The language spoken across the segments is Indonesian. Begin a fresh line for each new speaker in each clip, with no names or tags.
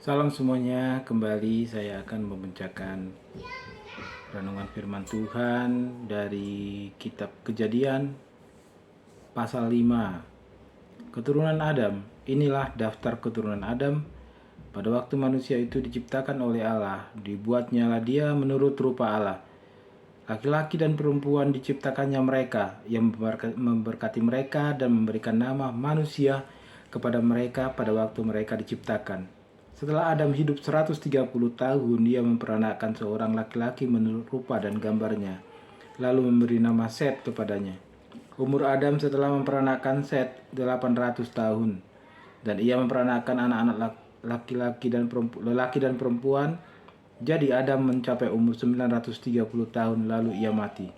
Salam semuanya, kembali saya akan membacakan renungan firman Tuhan dari kitab Kejadian pasal 5. Keturunan Adam, inilah daftar keturunan Adam. Pada waktu manusia itu diciptakan oleh Allah, dibuatnyalah dia menurut rupa Allah. Laki-laki dan perempuan diciptakannya mereka, yang memberkati mereka dan memberikan nama manusia kepada mereka pada waktu mereka diciptakan. Setelah Adam hidup 130 tahun, dia memperanakkan seorang laki-laki menurut rupa dan gambarnya, lalu memberi nama Set kepadanya. Umur Adam setelah memperanakkan Set 800 tahun, dan ia memperanakkan anak-anak laki-laki dan perempuan. Jadi Adam mencapai umur 930 tahun lalu ia mati.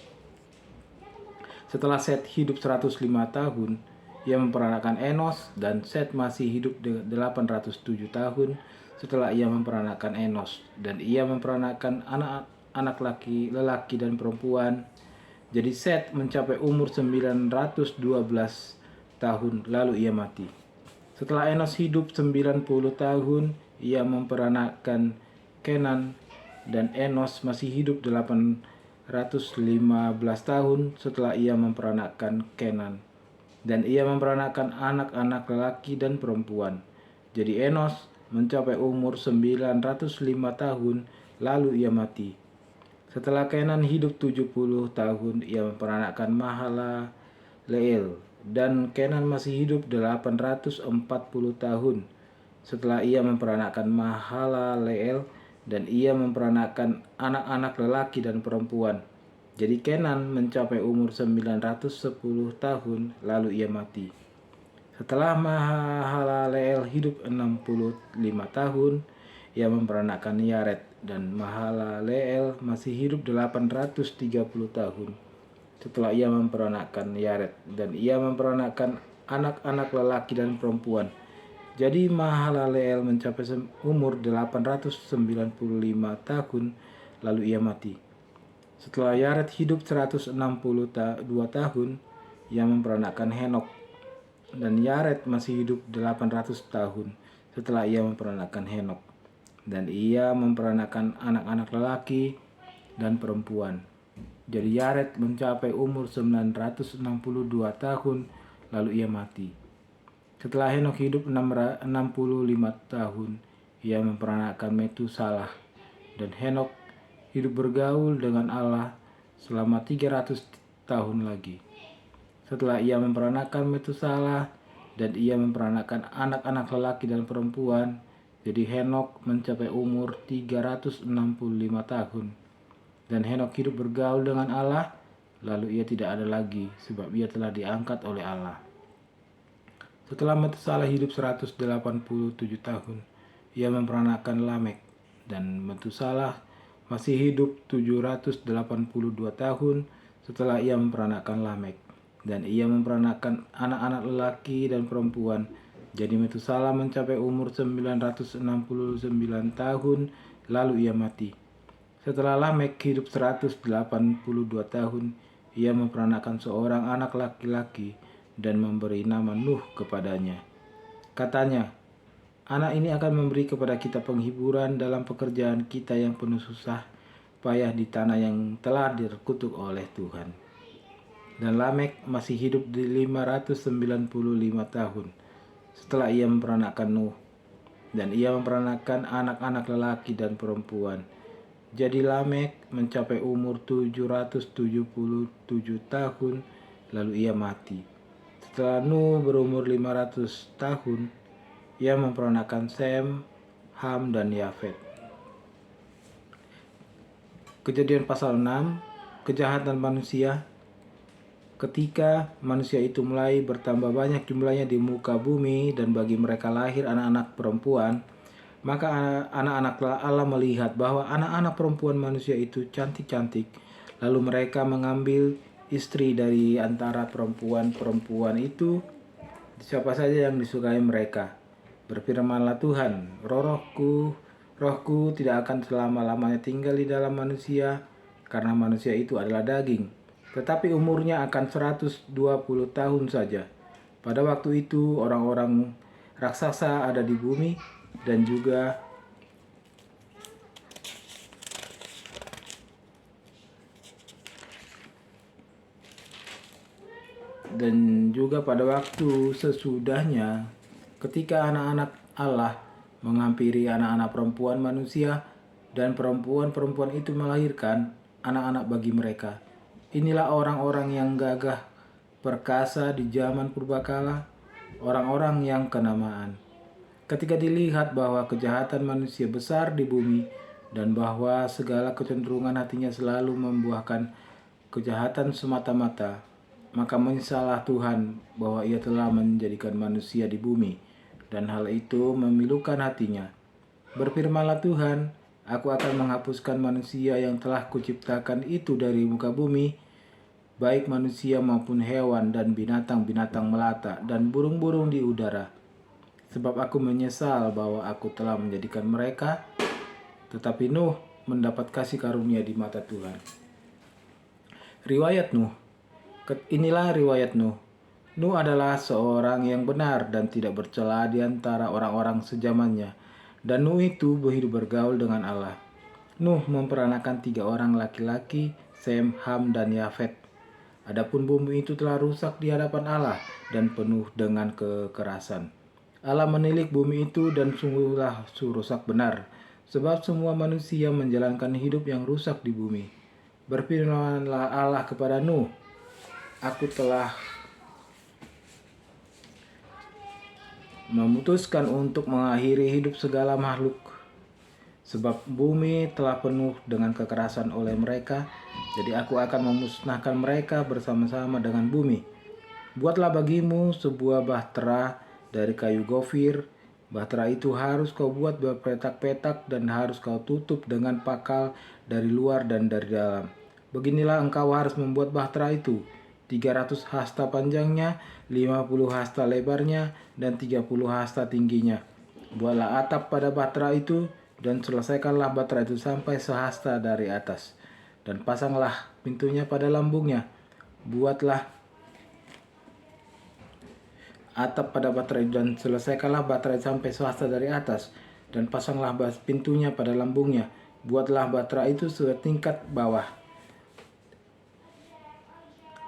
Setelah Set hidup 105 tahun, ia memperanakkan Enos, dan Set masih hidup 807 tahun setelah ia memperanakkan Enos, dan ia memperanakkan anak lelaki dan perempuan. Jadi Set mencapai umur 912 tahun lalu ia mati. Setelah Enos hidup 90 tahun, ia memperanakkan Kenan, dan Enos masih hidup 815 tahun setelah ia memperanakkan Kenan, dan ia memperanakkan anak-anak lelaki dan perempuan. Jadi Enos mencapai umur 905 tahun lalu ia mati. Setelah Kenan hidup 70 tahun, ia memperanakkan Mahalaleel, dan Kenan masih hidup 840 tahun setelah ia memperanakkan Mahalaleel, dan ia memperanakkan anak-anak lelaki dan perempuan. Jadi Kenan mencapai umur 910 tahun lalu ia mati. Setelah Mahalaleel hidup 65 tahun, ia memperanakkan Yared, dan Mahalaleel masih hidup 830 tahun setelah ia memperanakkan Yared, dan ia memperanakkan anak-anak lelaki dan perempuan. Jadi Mahalaleel mencapai umur 895 tahun lalu ia mati. Setelah Yared hidup 162 tahun, ia memperanakkan Henok, dan Yared masih hidup 800 tahun setelah ia memperanakkan Henok, dan ia memperanakkan anak-anak lelaki dan perempuan. Jadi Yared mencapai umur 962 tahun lalu ia mati. Setelah Henok hidup 65 tahun, ia memperanakkan Metusalah, dan Henok hidup bergaul dengan Allah selama 300 tahun lagi. Setelah ia memperanakkan Metusalah, dan ia memperanakkan anak-anak lelaki dan perempuan, jadi Henok mencapai umur 365 tahun. Dan Henok hidup bergaul dengan Allah, lalu ia tidak ada lagi, sebab ia telah diangkat oleh Allah. Setelah Metusalah hidup 187 tahun, ia memperanakkan Lamek, dan Metusalah masih hidup 782 tahun setelah ia memperanakkan Lamek, dan ia memperanakkan anak-anak lelaki dan perempuan. Jadi Metusalah mencapai umur 969 tahun lalu ia mati. Setelah Lamek hidup 182 tahun, ia memperanakkan seorang anak laki-laki dan memberi nama Nuh kepadanya. Katanya, anak ini akan memberi kepada kita penghiburan dalam pekerjaan kita yang penuh susah payah di tanah yang telah dikutuk oleh Tuhan. Dan Lamek masih hidup di 595 tahun setelah ia memperanakkan Nuh, dan ia memperanakkan anak-anak lelaki dan perempuan. Jadi Lamek mencapai umur 777 tahun lalu ia mati. Setelah Nuh berumur 500 tahun, ia memperanakkan Sem, Ham, dan Yafet. Kejadian pasal 6, kejahatan manusia. Ketika manusia itu mulai bertambah banyak jumlahnya di muka bumi, dan bagi mereka lahir anak-anak perempuan, maka anak-anak Allah melihat bahwa anak-anak perempuan manusia itu cantik-cantik. Lalu mereka mengambil istri dari antara perempuan-perempuan itu, siapa saja yang disukai mereka. Berfirmanlah Tuhan, rohku tidak akan selama-lamanya tinggal di dalam manusia, karena manusia itu adalah daging, tetapi umurnya akan 120 tahun saja. Pada waktu itu orang-orang raksasa ada di bumi, dan juga Dan juga pada waktu sesudahnya, ketika anak-anak Allah menghampiri anak-anak perempuan manusia, dan perempuan-perempuan itu melahirkan anak-anak bagi mereka. Inilah orang-orang yang gagah perkasa di zaman purbakala, orang-orang yang kenamaan. Ketika dilihat bahwa kejahatan manusia besar di bumi, dan bahwa segala kecenderungan hatinya selalu membuahkan kejahatan semata-mata, maka menyesallah Tuhan bahwa ia telah menjadikan manusia di bumi, dan hal itu memilukan hatinya. Berfirmanlah Tuhan, aku akan menghapuskan manusia yang telah kuciptakan itu dari muka bumi, baik manusia maupun hewan dan binatang-binatang melata dan burung-burung di udara. Sebab aku menyesal bahwa aku telah menjadikan mereka. Tetapi Nuh mendapat kasih karunia di mata Tuhan. Riwayat Nuh. Inilah riwayat Nuh. Nuh adalah seorang yang benar dan tidak bercela di antara orang-orang sezamannya. Dan Nuh itu hidup bergaul dengan Allah. Nuh memperanakan 3 orang laki-laki, Sem, Ham, dan Yafet. Adapun bumi itu telah rusak di hadapan Allah dan penuh dengan kekerasan. Allah menilik bumi itu dan sungguhlah rusak benar, sebab semua manusia menjalankan hidup yang rusak di bumi. Berfirmanlah Allah kepada Nuh, aku telah memutuskan untuk mengakhiri hidup segala makhluk, sebab bumi telah penuh dengan kekerasan oleh mereka, jadi aku akan memusnahkan mereka bersama-sama dengan bumi. Buatlah bagimu sebuah bahtera dari kayu gofir. Bahtera itu harus kau buat berpetak-petak dan harus kau tutup dengan pakal dari luar dan dari dalam. Beginilah engkau harus membuat bahtera itu. 300 hasta panjangnya, 50 hasta lebarnya, dan 30 hasta tingginya. Buatlah atap pada bahtera itu, dan selesaikanlah bahtera itu sampai sehasta dari atas. Dan pasanglah pintunya pada lambungnya. Buatlah atap pada baterai dan selesaikanlah baterai sampai sehasta dari atas, dan pasanglah pintunya pada lambungnya. Buatlah baterai itu setingkat bawah,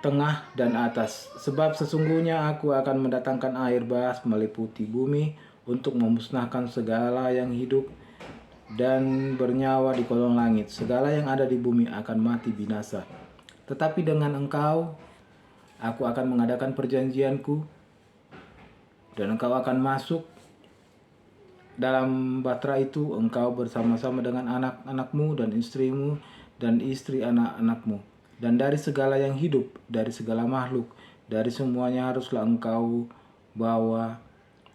tengah, dan atas. Sebab sesungguhnya aku akan mendatangkan air bah meliputi bumi untuk memusnahkan segala yang hidup dan bernyawa di kolong langit. Segala yang ada di bumi akan mati binasa. Tetapi dengan engkau aku akan mengadakan perjanjianku, dan engkau akan masuk dalam bahtera itu, engkau bersama-sama dengan anak-anakmu dan istrimu dan istri anak-anakmu. Dan dari segala yang hidup, dari segala makhluk, dari semuanya haruslah engkau bawa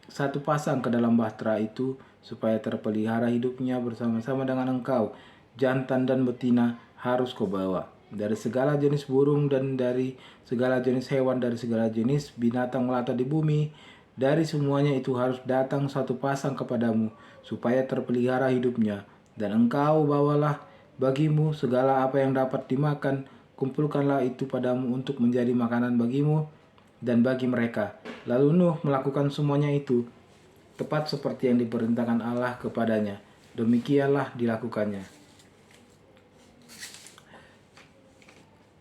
satu pasang ke dalam bahtera itu, supaya terpelihara hidupnya bersama-sama dengan engkau. Jantan dan betina harus kau bawa. Dari segala jenis burung dan dari segala jenis hewan, dari segala jenis binatang melata di bumi, dari semuanya itu harus datang satu pasang kepadamu, supaya terpelihara hidupnya. Dan engkau bawalah bagimu segala apa yang dapat dimakan, kumpulkanlah itu padamu untuk menjadi makanan bagimu dan bagi mereka. Lalu Nuh melakukan semuanya itu, tepat seperti yang diperintahkan Allah kepadanya. Demikianlah dilakukannya.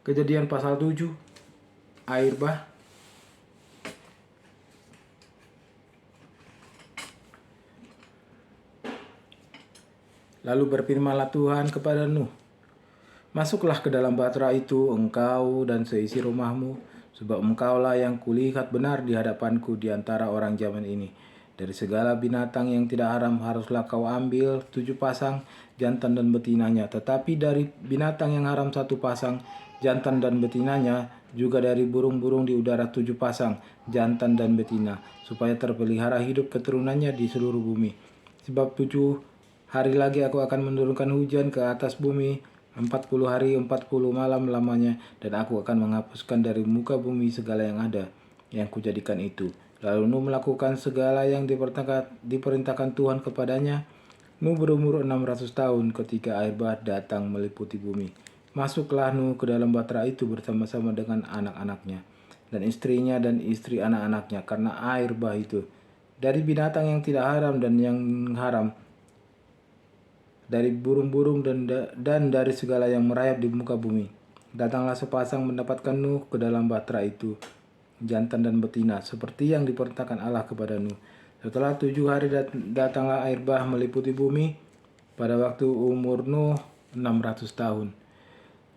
Kejadian pasal 7, air bah. Lalu berfirmanlah Tuhan kepada Nuh, masuklah ke dalam bahtera itu, engkau dan seisi rumahmu, sebab engkaulah yang kulihat benar di hadapanku di antara orang zaman ini. Dari segala binatang yang tidak haram haruslah kau ambil 7 pasang, jantan dan betinanya. Tetapi dari binatang yang haram 1 pasang, jantan dan betinanya. Juga dari burung-burung di udara 7 pasang, jantan dan betina, supaya terpelihara hidup keturunannya di seluruh bumi. Sebab 7 hari lagi aku akan menurunkan hujan ke atas bumi, 40 hari 40 malam lamanya, dan aku akan menghapuskan dari muka bumi segala yang ada, yang kujadikan itu. Lalu Nuh melakukan segala yang diperintahkan Tuhan kepadanya. Nuh berumur 600 tahun ketika air bah datang meliputi bumi. Masuklah Nuh ke dalam bahtera itu bersama-sama dengan anak-anaknya, dan istrinya dan istri anak-anaknya, karena air bah itu. Dari binatang yang tidak haram dan yang haram, dari burung-burung dan dari segala yang merayap di muka bumi, datanglah sepasang mendapatkan Nuh ke dalam bahtera itu. jantan dan betina, seperti yang diperintahkan Allah kepada Nuh. Setelah 7 hari datanglah air bah meliputi bumi pada waktu umur Nuh 600 tahun.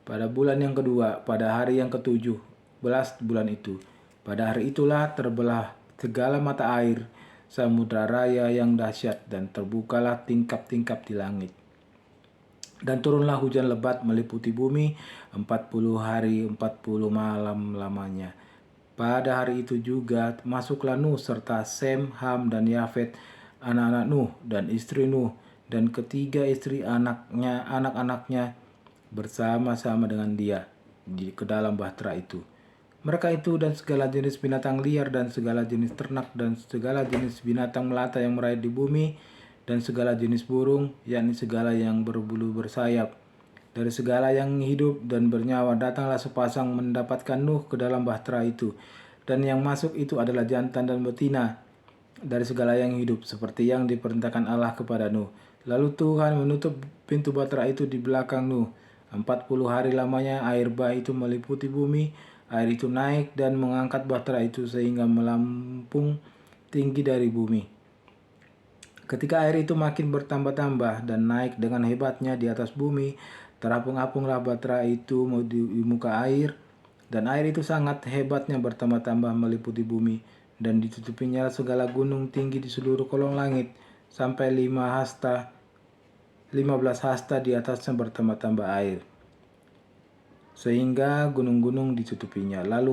Pada bulan yang kedua, pada hari yang ke-17 bulan itu, pada hari itulah terbelah segala mata air samudra raya yang dahsyat dan terbukalah tingkap-tingkap di langit. Dan turunlah hujan lebat meliputi bumi 40 hari 40 malam lamanya. Pada hari itu juga masuklah Nuh serta Sem, Ham, dan Yafet, anak-anak Nuh dan istri Nuh, dan ketiga istri anak-anaknya bersama-sama dengan dia ke dalam bahtera itu. Mereka itu dan segala jenis binatang liar dan segala jenis ternak dan segala jenis binatang melata yang merayap di bumi dan segala jenis burung, yakni segala yang berbulu bersayap. Dari segala yang hidup dan bernyawa datanglah sepasang mendapatkan Nuh ke dalam bahtera itu. Dan yang masuk itu adalah jantan dan betina dari segala yang hidup, seperti yang diperintahkan Allah kepada Nuh. Lalu Tuhan menutup pintu bahtera itu di belakang Nuh. 40 hari lamanya air bah itu meliputi bumi. Air itu naik dan mengangkat bahtera itu sehingga melampung tinggi dari bumi. Ketika air itu makin bertambah-tambah dan naik dengan hebatnya di atas bumi, terapung-apunglah bahtera itu di muka air, dan air itu sangat hebatnya bertambah-tambah meliputi bumi, dan ditutupinya segala gunung tinggi di seluruh kolong langit, sampai 15 hasta di atasnya bertambah-tambah air, sehingga gunung-gunung ditutupinya. Lalu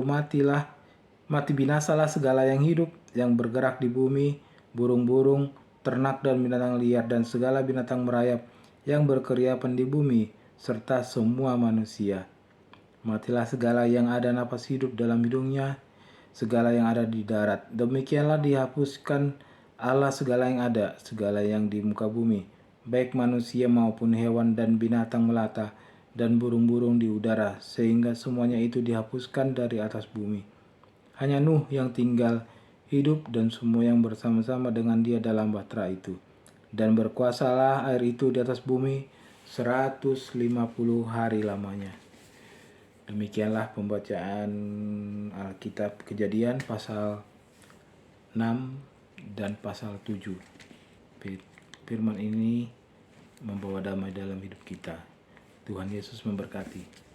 mati binasalah segala yang hidup, yang bergerak di bumi, burung-burung, ternak dan binatang liar, dan segala binatang merayap yang berkeriapan di bumi, serta semua manusia. Matilah segala yang ada napas hidup dalam hidungnya, segala yang ada di darat. Demikianlah dihapuskan Allah segala yang ada, segala yang di muka bumi, baik manusia maupun hewan dan binatang melata, dan burung-burung di udara, sehingga semuanya itu dihapuskan dari atas bumi. Hanya Nuh yang tinggal hidup dan semua yang bersama-sama dengan dia dalam bahtera itu. Dan berkuasalah air itu di atas bumi 150 hari lamanya. Demikianlah pembacaan Alkitab Kejadian pasal 6 dan pasal 7. Firman ini membawa damai dalam hidup kita. Tuhan Yesus memberkati.